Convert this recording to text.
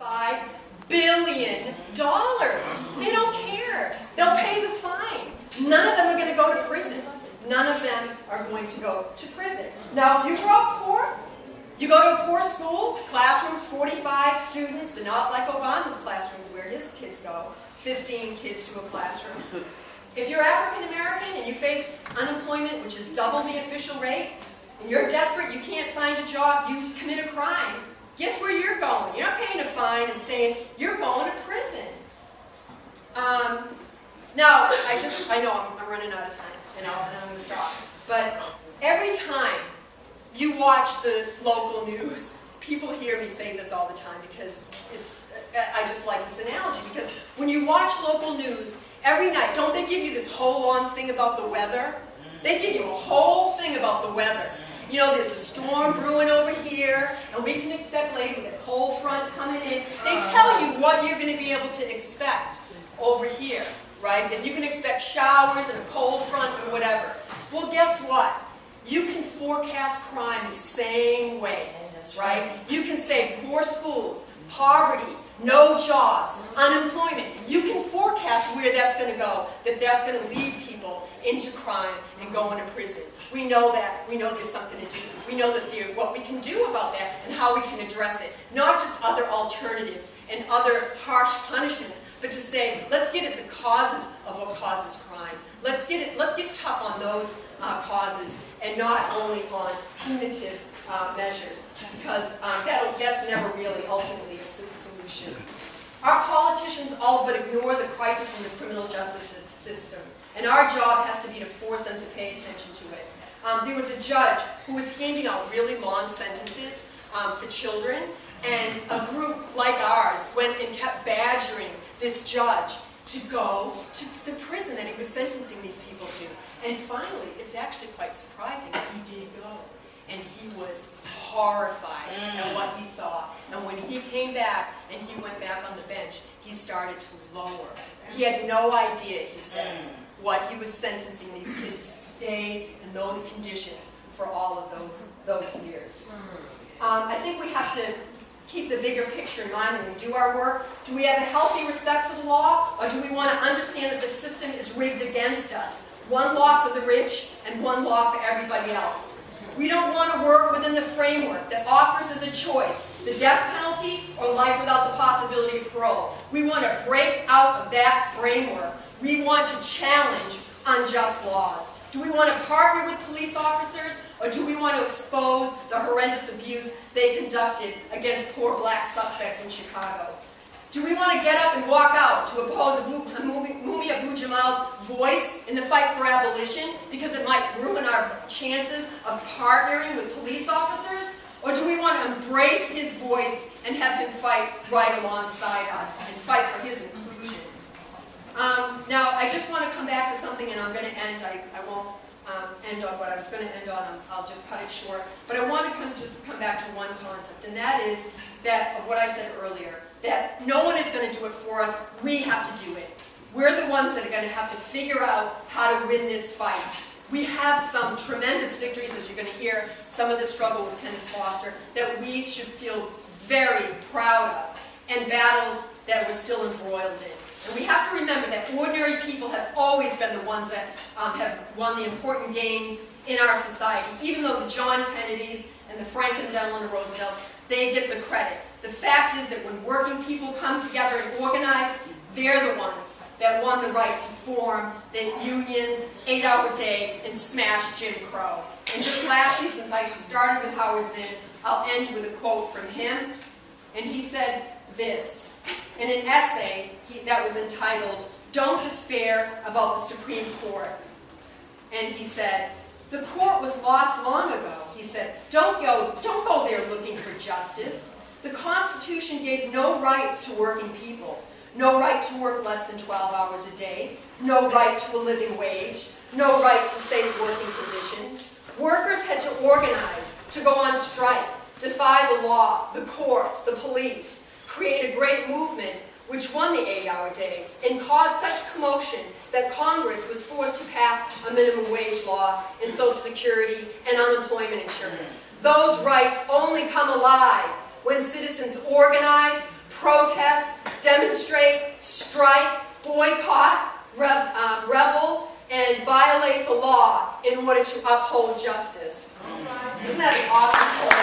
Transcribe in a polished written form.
$5 billion. They don't care. They'll pay the fine. None of them are going to go to prison. None of them are going to go to prison. Now, if you grow up poor, you go to a poor school, classrooms, 45 students, and not like Obama's classrooms where his kids go, 15 kids to a classroom. If you're African American and you face unemployment, which is double the official rate, and you're desperate, you can't find a job, you commit a crime, guess where you're going? You're not paying a fine and staying, you're going to prison. Now, I know I'm running out of time, and I'm going to stop. But every time you watch the local news, people hear me say this all the time because I just like this analogy, because when you watch local news, every night, don't they give you this whole long thing about the weather? They give you a whole thing about the weather. You know, there's a storm brewing over here, and we can expect later with a cold front coming in. They tell you what you're going to be able to expect over here, right? That you can expect showers and a cold front or whatever. Well, guess what? You can forecast crime the same way, right? You can say poor schools, poverty, no jobs, unemployment. You can forecast where that's going to go, that that's going to lead people into crime and go into prison. We know that. We know there's something to do. We know that what we can do about that and how we can address it. Not just other alternatives and other harsh punishments, but to say, let's get at the causes of what causes crime. Let's get tough on those causes and not only on punitive measures, because that's never really ultimately a solution. Our politicians all but ignore the crisis in the criminal justice system, and our job has to be to force them to pay attention to it. There was a judge who was handing out really long sentences for children, and a group like ours went and kept badgering this judge to go to the prison that he was sentencing these people to. And finally, it's actually quite surprising, he did go. And he was horrified at what he saw. And when he came back and he went back on the bench, he started to lower. He had no idea, he said, what he was sentencing these kids to stay in those conditions for all of those years. I think we have to keep the bigger picture in mind when we do our work. Do we have a healthy respect for the law, or do we want to understand that the system is rigged against us? One law for the rich and one law for everybody else. We don't want to work within the framework that offers as a choice the death penalty or life without the possibility of parole. We want to break out of that framework. We want to challenge unjust laws. Do we want to partner with police officers, or do we want to expose the horrendous abuse they conducted against poor black suspects in Chicago? Do we want to get up and walk out to oppose Mumia Abu-Jamal's voice in the fight for abolition because it might ruin our chances of partnering with police officers? Or do we want to embrace his voice and have him fight right alongside us and fight for his inclusion? Now, I just want to come back to something, and I'm going to end. I won't end on what I was going to end on. I'll just cut it short. But I want to just come back to one concept, and that is that of what I said earlier, that no one is going to do it for us. We have to do it. We're the ones that are going to have to figure out how to win this fight. We have some tremendous victories, as you're going to hear, some of the struggle with Kenneth Foster, that we should feel very proud of, and battles that we're still embroiled in. And we have to remember that ordinary people have always been the ones that have won the important gains in our society. Even though the John Kennedys and the Franklin Delano Roosevelts, they get the credit. The fact is that when working people come together and organize, they're the ones that won the right to form the unions, 8-hour day, and smash Jim Crow. And just lastly, since I started with Howard Zinn, I'll end with a quote from him. And he said this in an essay that was entitled, "Don't Despair About the Supreme Court." And he said, "The court was lost long ago." He said, don't go there looking for justice. The Constitution gave no rights to working people. No right to work less than 12 hours a day. No right to a living wage. No right to safe working conditions. Workers had to organize, to go on strike, defy the law, the courts, the police, create a great movement which won the 8-hour day and caused such commotion that Congress was forced to pass a minimum wage law and Social Security and unemployment insurance. Those rights only come alive when citizens organize, protest, strike, boycott, rebel, and violate the law in order to uphold justice. Isn't that an awesome